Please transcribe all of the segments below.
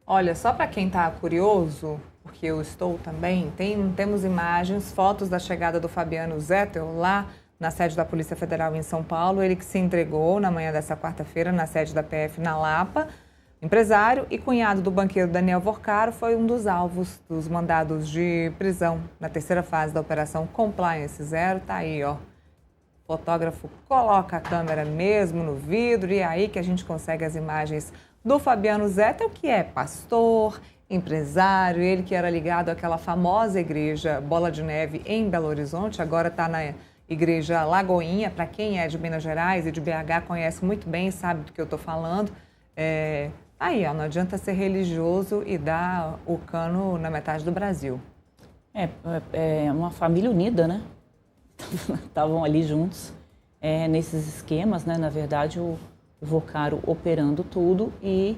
Olha, só para quem está curioso, porque eu estou também, temos imagens, fotos da chegada do Fabiano Zettel lá na sede da Polícia Federal em São Paulo. Ele que se entregou na manhã dessa quarta-feira na sede da PF na Lapa. Empresário e cunhado do banqueiro Daniel Vorcaro foi um dos alvos dos mandados de prisão na terceira fase da Operação Compliance Zero. Tá aí, ó. O fotógrafo coloca a câmera mesmo no vidro e é aí que a gente consegue as imagens do Fabiano Zettel, que é pastor, empresário, ele que era ligado àquela famosa igreja Bola de Neve em Belo Horizonte, agora está na igreja Lagoinha. Para quem é de Minas Gerais e de BH conhece muito bem, sabe do que eu estou falando. Aí, ó, não adianta ser religioso e dar o cano na metade do Brasil. É uma família unida, né? Estavam ali juntos nesses esquemas, né? Na verdade, o Vorcaro operando tudo e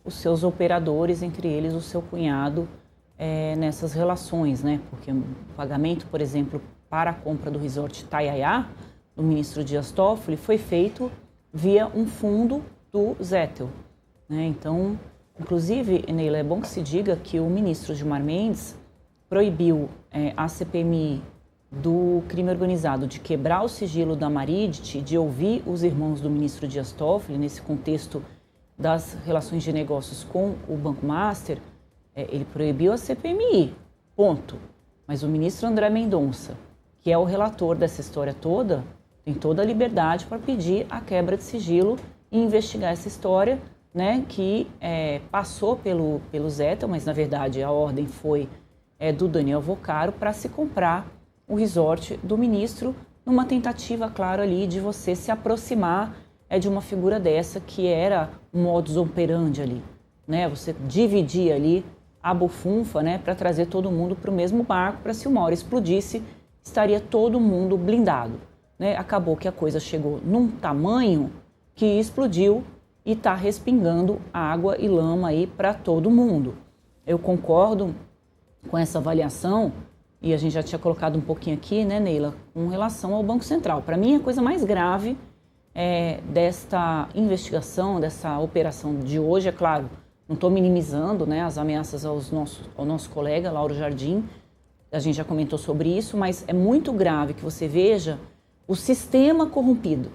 os seus operadores, entre eles o seu cunhado, nessas relações, né? Porque o pagamento, por exemplo, para a compra do resort Taiaiá, do ministro Dias Toffoli, foi feito via um fundo do Zettel, né? Então, inclusive, Neila, é bom que se diga que o ministro Gilmar Mendes proibiu a CPMI do crime organizado de quebrar o sigilo da Maridit, de ouvir os irmãos do ministro Dias Toffoli, nesse contexto das relações de negócios com o Banco Master. Ele proibiu a CPMI, ponto. Mas o ministro André Mendonça, que é o relator dessa história toda, tem toda a liberdade para pedir a quebra de sigilo e investigar essa história, né, que passou pelo Zettel, mas na verdade a ordem foi do Daniel Vorcaro para se comprar o resort do ministro, numa tentativa, claro, ali de você se aproximar de uma figura dessa que era um modus operandi ali, né? Você dividir ali a bufunfa, né, para trazer todo mundo para o mesmo barco, para se uma hora explodisse, estaria todo mundo blindado, né? Acabou que a coisa chegou num tamanho que explodiu e está respingando água e lama aí para todo mundo. Eu concordo com essa avaliação. E a gente já tinha colocado um pouquinho aqui, né, Neila, com relação ao Banco Central. Para mim, a coisa mais grave desta investigação, dessa operação de hoje, é claro, não estou minimizando, né, as ameaças ao nosso colega, Lauro Jardim, a gente já comentou sobre isso, mas é muito grave que você veja o sistema corrompido,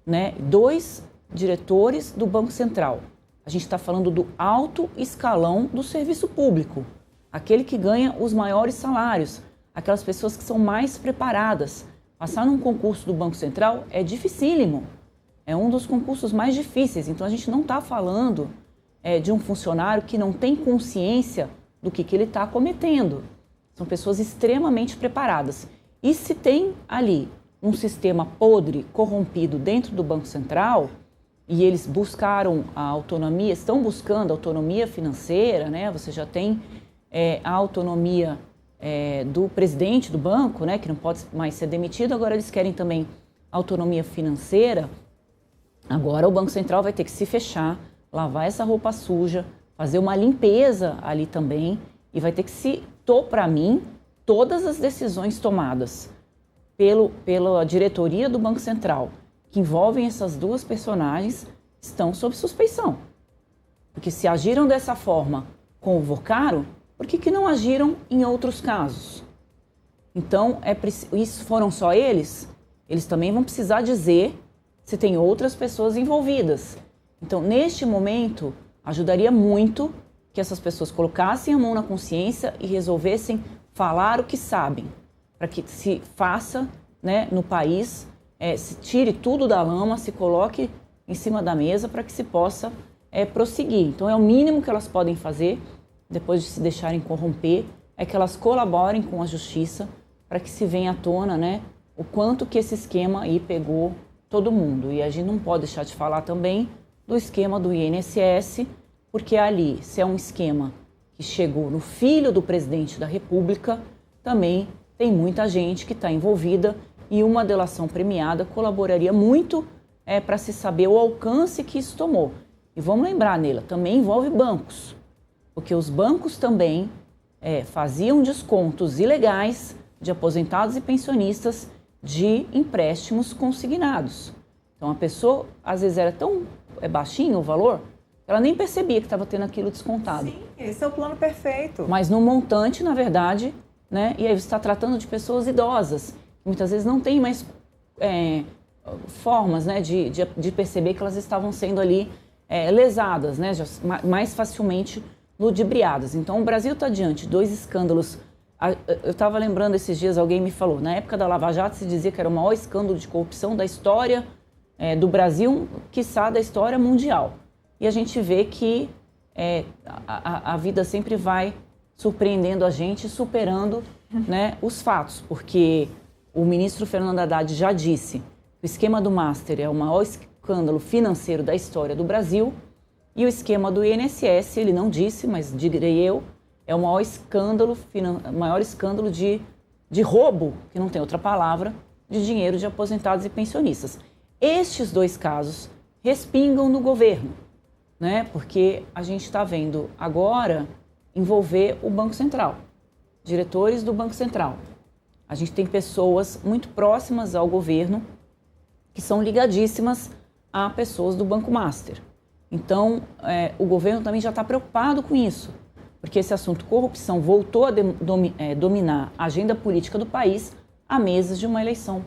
né? 2 diretores do Banco Central. A gente está falando do alto escalão do serviço público, aquele que ganha os maiores salários, aquelas pessoas que são mais preparadas. Passar num concurso do Banco Central é dificílimo, é um dos concursos mais difíceis. Então a gente não está falando de um funcionário que não tem consciência do que ele está cometendo. São pessoas extremamente preparadas. E se tem ali um sistema podre, corrompido dentro do Banco Central, e eles buscaram a autonomia, estão buscando a autonomia financeira, né? Você já tem a autonomia do presidente do banco, né, que não pode mais ser demitido. Agora eles querem também autonomia financeira. Agora o Banco Central vai ter que se fechar, lavar essa roupa suja, fazer uma limpeza ali também e vai ter que para mim, todas as decisões tomadas pela diretoria do Banco Central que envolvem essas 2 personagens estão sob suspeição. Porque se agiram dessa forma com o Vorcaro, por que não agiram em outros casos? Então, isso foram só eles? Eles também vão precisar dizer se tem outras pessoas envolvidas. Então, neste momento, ajudaria muito que essas pessoas colocassem a mão na consciência e resolvessem falar o que sabem, para que se faça, né, no país, se tire tudo da lama, se coloque em cima da mesa para que se possa prosseguir. Então, é o mínimo que elas podem fazer, depois de se deixarem corromper, é que elas colaborem com a justiça para que se venha à tona, né, o quanto que esse esquema aí pegou todo mundo. E a gente não pode deixar de falar também do esquema do INSS, porque ali, se é um esquema que chegou no filho do presidente da República, também tem muita gente que está envolvida e uma delação premiada colaboraria muito para se saber o alcance que isso tomou. E vamos lembrar, Neila, também envolve bancos. Porque os bancos também faziam descontos ilegais de aposentados e pensionistas de empréstimos consignados. Então a pessoa, às vezes era tão baixinho o valor, Ela nem percebia que estava tendo aquilo descontado. Sim, esse é o plano perfeito. Mas no montante, na verdade, né? E aí você está tratando de pessoas idosas, que muitas vezes não tem mais formas, né, de perceber que elas estavam sendo ali lesadas, né, mais facilmente ludibriadas. Então o Brasil está diante de 2 escândalos. Eu estava lembrando esses dias, alguém me falou, na época da Lava Jato se dizia que era o maior escândalo de corrupção da história do Brasil, quiçá da história mundial. E a gente vê que a vida sempre vai surpreendendo a gente, superando, né, os fatos, porque o ministro Fernando Haddad já disse que o esquema do Master é o maior escândalo financeiro da história do Brasil e o esquema do INSS, ele não disse, mas direi eu, é o maior escândalo de roubo, que não tem outra palavra, de dinheiro de aposentados e pensionistas. Estes 2 casos respingam no governo, né? Porque a gente está vendo agora envolver o Banco Central, diretores do Banco Central. A gente tem pessoas muito próximas ao governo que são ligadíssimas a pessoas do Banco Master. Então, o governo também já está preocupado com isso, porque esse assunto corrupção voltou a dominar a agenda política do país há meses de uma eleição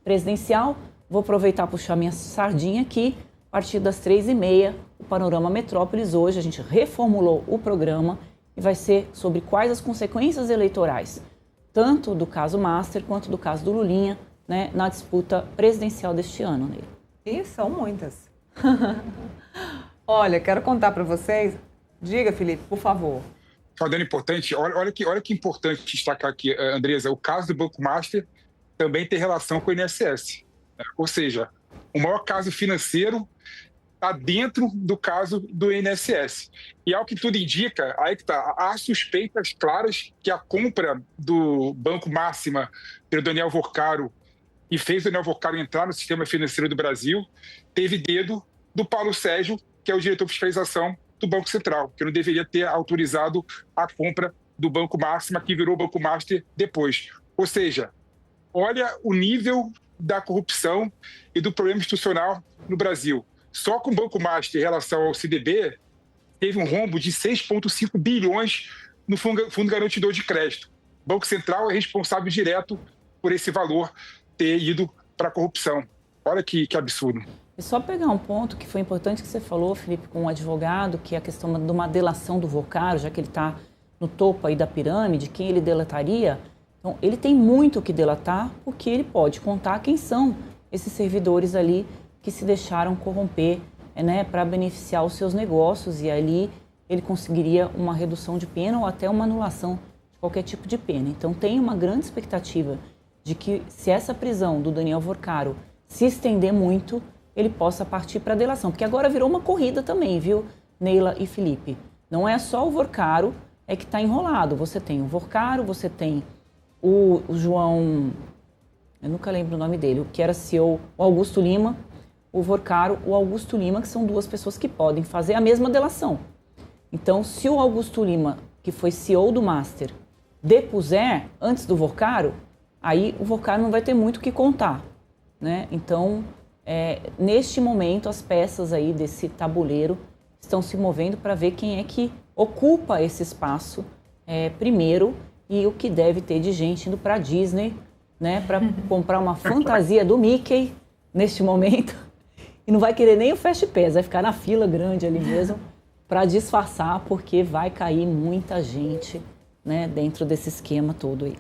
presidencial. Vou aproveitar para puxar minha sardinha aqui. A partir das 3h30, o Panorama Metrópolis, hoje a gente reformulou o programa e vai ser sobre quais as consequências eleitorais, tanto do caso Master quanto do caso do Lulinha, né, na disputa presidencial deste ano, Neila. E são muitas. Olha, quero contar para vocês. Diga, Felipe, por favor. Uma dano importante, olha que importante destacar aqui, Andresa, o caso do Banco Master também tem relação com o INSS. Né? Ou seja, o maior caso financeiro está dentro do caso do INSS. E ao que tudo indica, aí que tá, há suspeitas claras que a compra do Banco Máxima pelo Daniel Vorcaro e fez o Daniel Vorcaro entrar no sistema financeiro do Brasil, teve dedo do Paulo Sérgio, que é o diretor de fiscalização do Banco Central, que não deveria ter autorizado a compra do Banco Máxima, que virou Banco Master depois. Ou seja, olha o nível da corrupção e do problema institucional no Brasil. Só com o Banco Master em relação ao CDB, teve um rombo de 6,5 bilhões no Fundo Garantidor de Crédito. O Banco Central é responsável direto por esse valor ter ido para a corrupção. Olha que absurdo. E só pegar um ponto que foi importante que você falou, Felipe, com um advogado, que é a questão de uma delação do Vorcaro, já que ele está no topo aí da pirâmide, quem ele delataria. Então, ele tem muito o que delatar, porque ele pode contar quem são esses servidores ali que se deixaram corromper, né, para beneficiar os seus negócios, e ali ele conseguiria uma redução de pena ou até uma anulação de qualquer tipo de pena. Então, tem uma grande expectativa de que, se essa prisão do Daniel Vorcaro se estender muito, ele possa partir para a delação. Porque agora virou uma corrida também, viu, Neila e Felipe? Não é só o Vorcaro que está enrolado. Você tem o Vorcaro, você tem o João... Eu nunca lembro o nome dele. O que era CEO, o Augusto Lima, o Vorcaro, o Augusto Lima, que são 2 pessoas que podem fazer a mesma delação. Então, se o Augusto Lima, que foi CEO do Master, depuser antes do Vorcaro, aí o Vorcaro não vai ter muito o que contar, né? Então... neste momento, as peças aí desse tabuleiro estão se movendo para ver quem é que ocupa esse espaço primeiro, e o que deve ter de gente indo para a Disney, né, para comprar uma fantasia do Mickey neste momento, e não vai querer nem o Fast Pass, vai ficar na fila grande ali mesmo para disfarçar, porque vai cair muita gente, né, dentro desse esquema todo aí.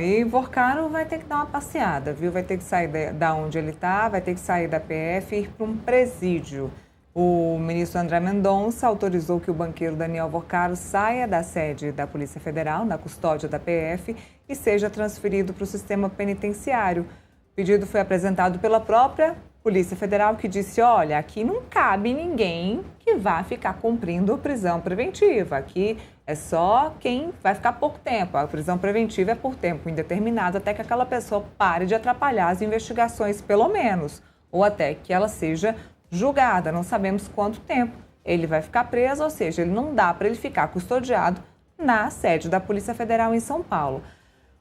E Vorcaro vai ter que dar uma passeada, viu? Vai ter que sair da onde ele está, vai ter que sair da PF e ir para um presídio. O ministro André Mendonça autorizou que o banqueiro Daniel Vorcaro saia da sede da Polícia Federal, na custódia da PF, e seja transferido para o sistema penitenciário. O pedido foi apresentado pela própria Polícia Federal, que disse, olha, aqui não cabe ninguém que vá ficar cumprindo prisão preventiva. Aqui é só quem vai ficar pouco tempo. A prisão preventiva é por tempo indeterminado, até que aquela pessoa pare de atrapalhar as investigações, pelo menos, ou até que ela seja julgada. Não sabemos quanto tempo ele vai ficar preso, ou seja, ele não dá para ele ficar custodiado na sede da Polícia Federal em São Paulo.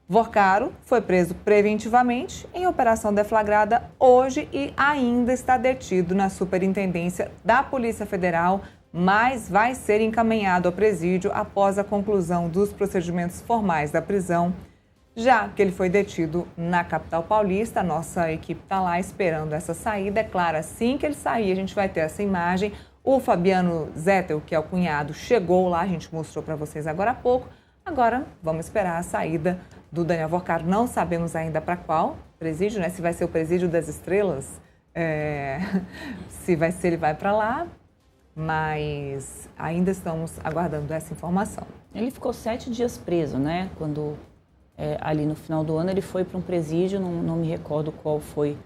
Vorcaro foi preso preventivamente em operação deflagrada hoje e ainda está detido na Superintendência da Polícia Federal, mas vai ser encaminhado ao presídio após a conclusão dos procedimentos formais da prisão. Já que ele foi detido na capital paulista, a nossa equipe está lá esperando essa saída. É claro, assim que ele sair, a gente vai ter essa imagem. O Fabiano Zettel, que é o cunhado, chegou lá, a gente mostrou para vocês agora há pouco. Agora, vamos esperar a saída do Daniel Vorcaro. Não sabemos ainda para qual presídio, né? Se vai ser o Presídio das Estrelas, se vai ser ele vai para lá, mas ainda estamos aguardando essa informação. Ele ficou 7 dias preso, né? Quando ali no final do ano ele foi para um presídio, não me recordo qual foi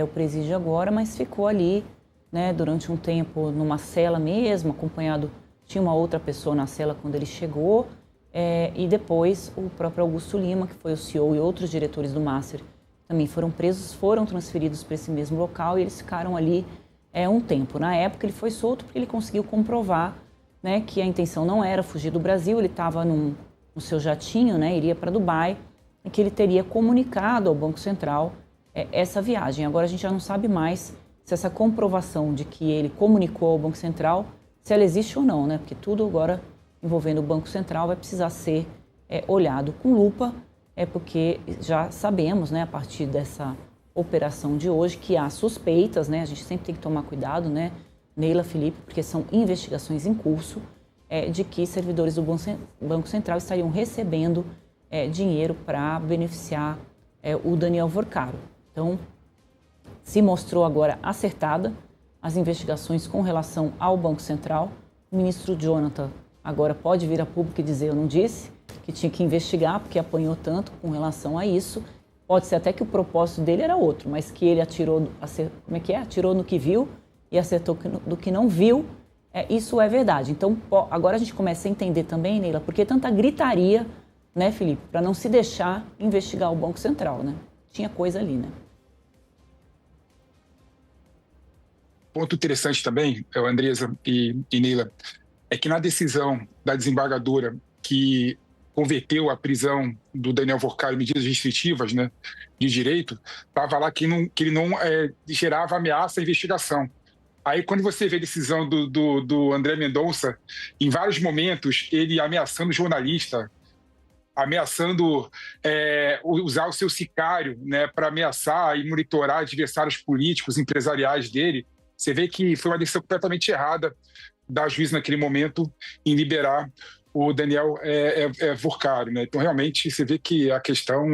o presídio agora, mas ficou ali, né? Durante um tempo numa cela mesmo, acompanhado, tinha uma outra pessoa na cela quando ele chegou. E depois o próprio Augusto Lima, que foi o CEO, e outros diretores do Master também foram presos, foram transferidos para esse mesmo local e eles ficaram ali um tempo. Na época ele foi solto porque ele conseguiu comprovar, né, que a intenção não era fugir do Brasil, ele estava no seu jatinho, né, iria para Dubai, e que ele teria comunicado ao Banco Central essa viagem. Agora a gente já não sabe mais se essa comprovação de que ele comunicou ao Banco Central, se ela existe ou não, né, porque tudo agora envolvendo o Banco Central vai precisar ser olhado com lupa, porque já sabemos, né, a partir dessa operação de hoje, que há suspeitas, né, a gente sempre tem que tomar cuidado, né, Neila, Felipe, porque são investigações em curso, de que servidores do Banco Central estariam recebendo dinheiro para beneficiar o Daniel Vorcaro. Então, se mostrou agora acertada as investigações com relação ao Banco Central. O ministro Jonathan agora pode vir a público e dizer, eu não disse, que tinha que investigar, porque apanhou tanto com relação a isso. Pode ser até que o propósito dele era outro, mas que ele atirou no que viu e acertou do que não viu, isso é verdade. Então, agora a gente começa a entender também, Neila, por que tanta gritaria, né, Felipe, para não se deixar investigar o Banco Central, né? Tinha coisa ali, né? Ponto interessante também, Andresa e Neila, é que na decisão da desembargadora que converteu a prisão do Daniel Vorcaro em medidas restritivas, né, de direito, estava lá que ele não gerava ameaça à investigação. Aí, quando você vê a decisão do André Mendonça, em vários momentos, ele ameaçando jornalista, ameaçando usar o seu sicário, né, para ameaçar e monitorar adversários políticos, empresariais dele, você vê que foi uma decisão completamente errada da juíza naquele momento em liberar o Daniel Vorcaro, né? Então, realmente, você vê que a questão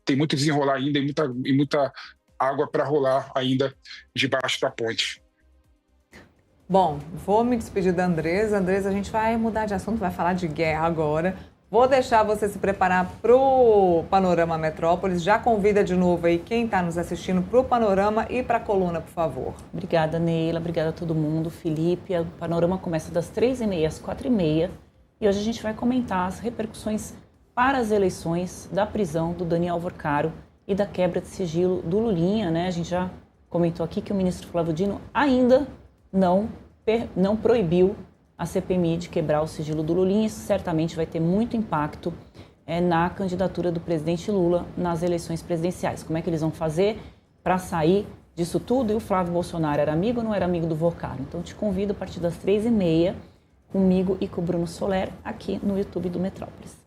tem muito desenrolar ainda e muita água para rolar ainda debaixo da ponte. Bom, vou me despedir da Andresa. Andresa, a gente vai mudar de assunto, vai falar de guerra agora. Vou deixar você se preparar para o Panorama Metrópolis. Já convida de novo aí quem está nos assistindo para o Panorama e para a coluna, por favor. Obrigada, Neila. Obrigada a todo mundo. Felipe, o Panorama começa das 3h30 às 4h30. E hoje a gente vai comentar as repercussões para as eleições da prisão do Daniel Vorcaro e da quebra de sigilo do Lulinha, né? A gente já comentou aqui que o ministro Flávio Dino ainda não proibiu a CPMI de quebrar o sigilo do Lulinha. Isso certamente vai ter muito impacto na candidatura do presidente Lula nas eleições presidenciais. Como é que eles vão fazer para sair disso tudo? E o Flávio Bolsonaro era amigo ou não era amigo do Vorcaro? Então te convido a partir das 3h30 comigo e com o Bruno Soler aqui no YouTube do Metrópolis.